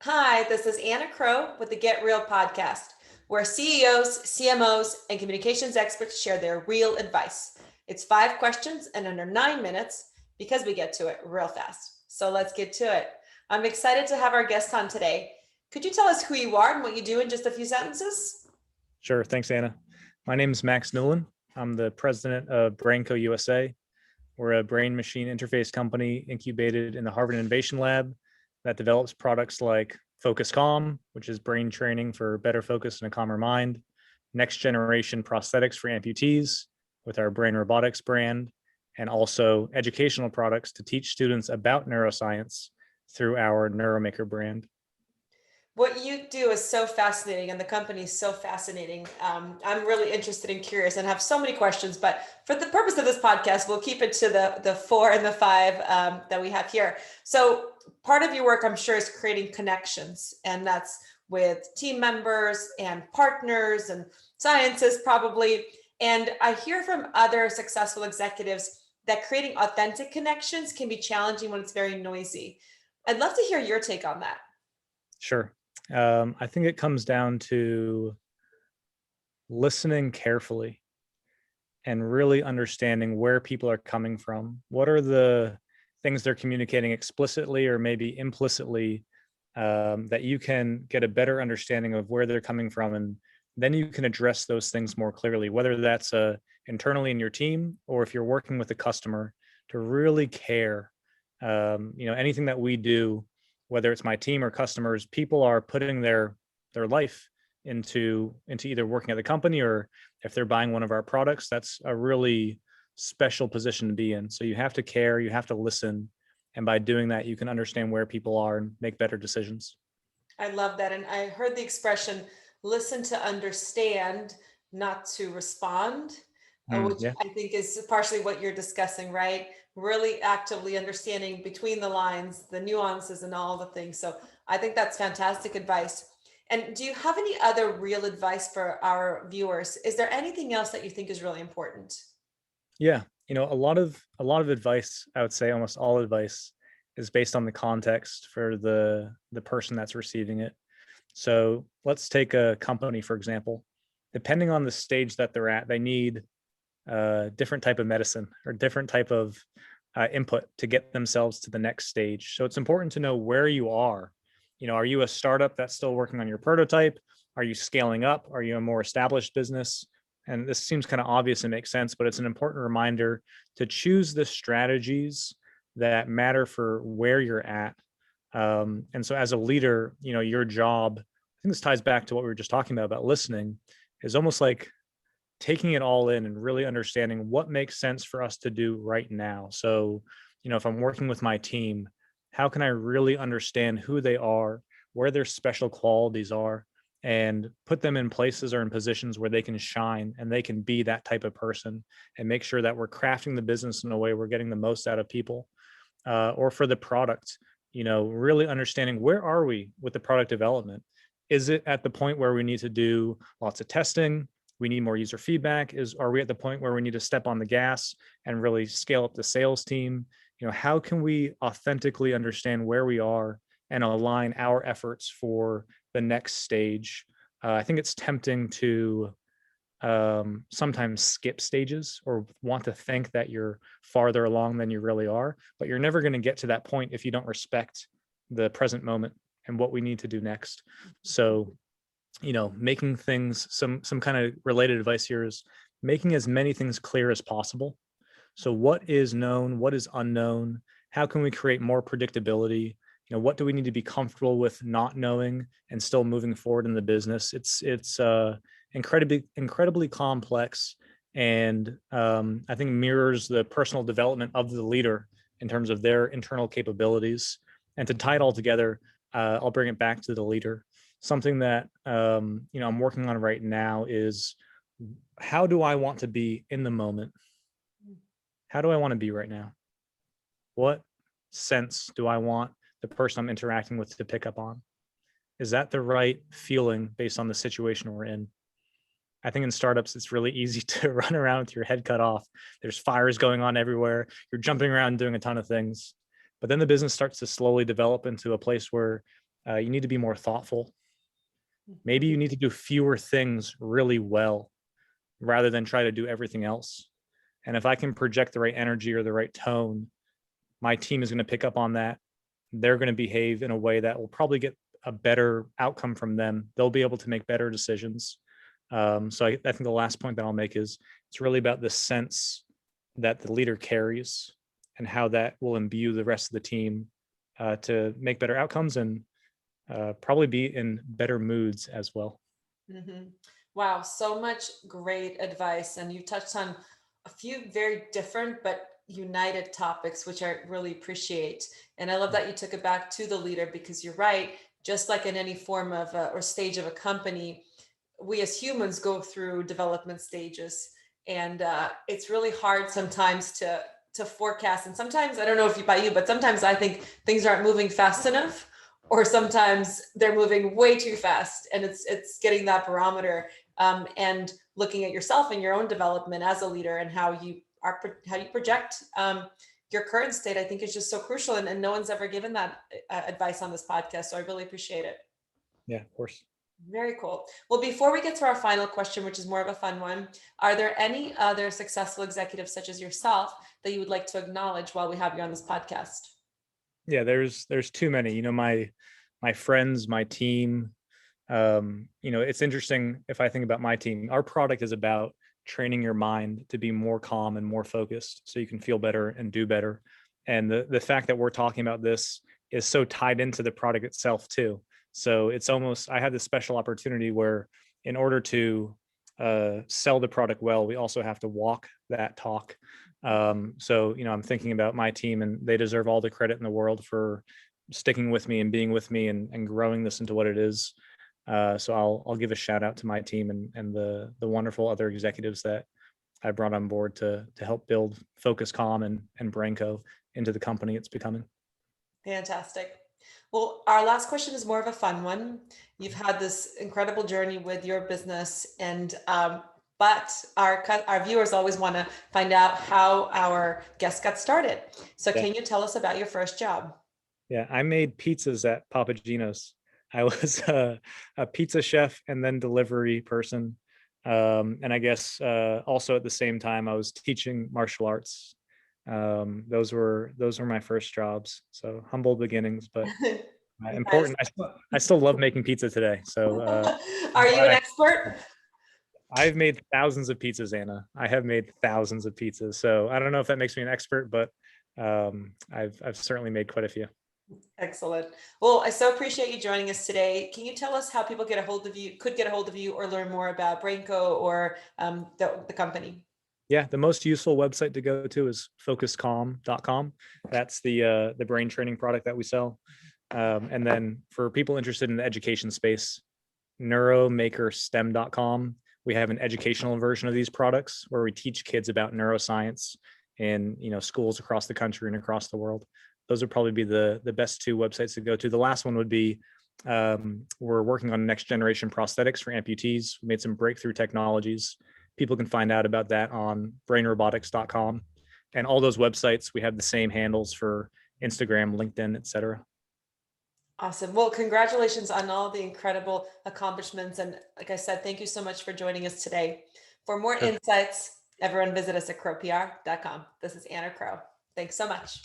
Hi, this is Anna Crowe with the Get Real podcast, where CEOs, CMOs, and communications experts share their real advice. It's 5 questions in under 9 minutes because we get to it real fast. So let's get to it. I'm excited to have our guest on today. Could you tell us who you are and what you do in just a few sentences? Sure. Thanks, Anna. My name is Max Newlon. I'm the president of BrainCo USA. We're a brain-machine interface company incubated in the Harvard Innovation Lab that develops products like FocusCalm, which is brain training for better focus and a calmer mind, next generation prosthetics for amputees with our BrainRobotics brand, and also educational products to teach students about neuroscience through our NeuroMaker brand. What you do is so fascinating, and the company is so fascinating. I'm really interested and curious, and have so many questions. But for the purpose of this podcast, we'll keep it to the 4 and the 5 that we have here. So, part of your work, I'm sure, is creating connections, and that's with team members and partners and scientists, probably. And I hear from other successful executives that creating authentic connections can be challenging when it's very noisy. I'd love to hear your take on that. Sure. I think it comes down to listening carefully and really understanding where people are coming from. What are the things they're communicating explicitly or maybe implicitly, that you can get a better understanding of where they're coming from, and then you can address those things more clearly, whether that's internally in your team or if you're working with a customer, to really care. Anything that we do, whether it's my team or customers, people are putting their life into either working at the company, or if they're buying one of our products. That's a really special position to be in. So you have to care, you have to listen, and by doing that, you can understand where people are and make better decisions. I love that. And I heard the expression listen to understand, not to respond, which Yeah. I think is partially what you're discussing, right? Really actively understanding between the lines, the nuances, and all the things. So I think that's fantastic advice. And do you have any other real advice for our viewers? Is there anything else that you think is really important? Yeah. A lot of advice, I would say almost all advice, is based on the context for the person that's receiving it. So let's take a company, for example. Depending on the stage that they're at, they need a different type of medicine or different type of input to get themselves to the next stage. So it's important to know where you are. Are you a startup that's still working on your prototype? Are you scaling up? Are you a more established business? And this seems kind of obvious and makes sense, but it's an important reminder to choose the strategies that matter for where you're at. And so as a leader, your job, I think this ties back to what we were just talking about listening, is almost like taking it all in and really understanding what makes sense for us to do right now. So, if I'm working with my team, how can I really understand who they are, where their special qualities are, and put them in places or in positions where they can shine and they can be that type of person, and make sure that we're crafting the business in a way we're getting the most out of people. Or for the product, really understanding where are we with the product development. Is it at the point where we need to do lots of testing? We need more user feedback. Are we at the point where we need to step on the gas and really scale up the sales team? How can we authentically understand where we are and align our efforts for the next stage? I think it's tempting to sometimes skip stages or want to think that you're farther along than you really are, but you're never going to get to that point if you don't respect the present moment and what we need to do next. So, making things, some kind of related advice here is making as many things clear as possible. So what is known, what is unknown? How can we create more predictability? What do we need to be comfortable with not knowing and still moving forward in the business? It's incredibly complex, and I think mirrors the personal development of the leader in terms of their internal capabilities. And to tie it all together, I'll bring it back to the leader. Something that I'm working on right now is, how do I want to be in the moment? How do I want to be right now? What sense do I want the person I'm interacting with to pick up on? Is that the right feeling based on the situation we're in? I think in startups, it's really easy to run around with your head cut off. There's fires going on everywhere. You're jumping around doing a ton of things. But then the business starts to slowly develop into a place where You need to be more thoughtful. Maybe you need to do fewer things really well rather than try to do everything else. And if I can project the right energy or the right tone, my team is going to pick up on that. They're going to behave in a way that will probably get a better outcome from them. They'll be able to make better decisions. So I think the last point that I'll make is it's really about the sense that the leader carries and how that will imbue the rest of the team to make better outcomes and probably be in better moods as well. Mm-hmm. Wow, so much great advice. And you touched on a few very different but united topics, which I really appreciate. And I love that you took it back to the leader, because you're right. Just like in any form of or stage of a company, we as humans go through development stages, and it's really hard sometimes to forecast. And sometimes, I don't know if you by you, but sometimes I think things aren't moving fast enough, or sometimes they're moving way too fast, and it's getting that barometer and looking at yourself and your own development as a leader and how you project your current state. I think is just so crucial, and no one's ever given that advice on this podcast, so I really appreciate it. Yeah, of course. Very cool. Well, before we get to our final question, which is more of a fun one, are there any other successful executives such as yourself that you would like to acknowledge while we have you on this podcast? Yeah, there's too many. You know, my friends, my team. You know, it's interesting if I think about my team. Our product is about training your mind to be more calm and more focused, so you can feel better and do better. And the fact that we're talking about this is so tied into the product itself too. So it's almost, I had this special opportunity where in order to sell the product well, we also have to walk that talk. So, you know, I'm thinking about my team, and they deserve all the credit in the world for sticking with me and being with me and growing this into what it is. So I'll give a shout out to my team and the wonderful other executives that I brought on board to help build FocusCalm and BrainCo into the company it's becoming. Fantastic. Well, our last question is more of a fun one. You've had this incredible journey with your business, and but our viewers always want to find out how our guests got started. So, Yeah. can you tell us about your first job? Yeah, I made pizzas at Papa Gino's. I was a pizza chef and then delivery person. And I guess also at the same time, I was teaching martial arts. Those were my first jobs. So humble beginnings, but important. I still love making pizza today. So Are you an expert? I've made thousands of pizzas, Anna. I have made thousands of pizzas. So I don't know if that makes me an expert, but I've certainly made quite a few. Excellent. Well, I so appreciate you joining us today. Can you tell us how people could get a hold of you, or learn more about BrainCo or the company? Yeah, the most useful website to go to is FocusCalm.com. That's the brain training product that we sell. And then for people interested in the education space, neuromakerstem.com. We have an educational version of these products where we teach kids about neuroscience in, you know, schools across the country and across the world. Those would probably be the best two websites to go to. The last one would be we're working on next generation prosthetics for amputees. We made some breakthrough technologies. People can find out about that on BrainRobotics.com. And all those websites, we have the same handles for Instagram, LinkedIn, etc. Awesome. Well, congratulations on all the incredible accomplishments. And like I said, thank you so much for joining us today. For more insights, everyone visit us at crowepr.com. This is Anna Crowe. Thanks so much.